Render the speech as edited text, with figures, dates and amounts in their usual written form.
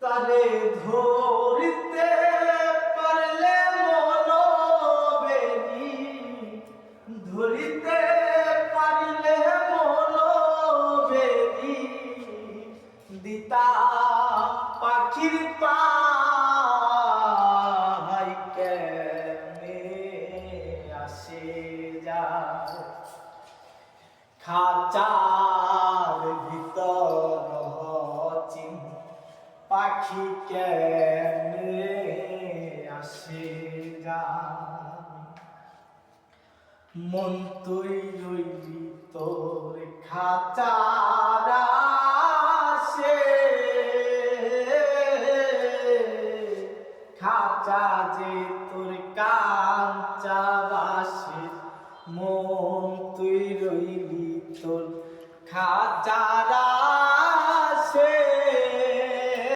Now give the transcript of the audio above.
তারে ধরিতে পারলে মন বেরি, ধরিতে পারলে মন বেরি, দিতা পাখির পাই কেমনে আসে যায়, খাঁচার ভিতর চিন পাখি কেমনে আসে যায়। মন তুই রইলি তোর খাঁচার আশে, খাঁচা যে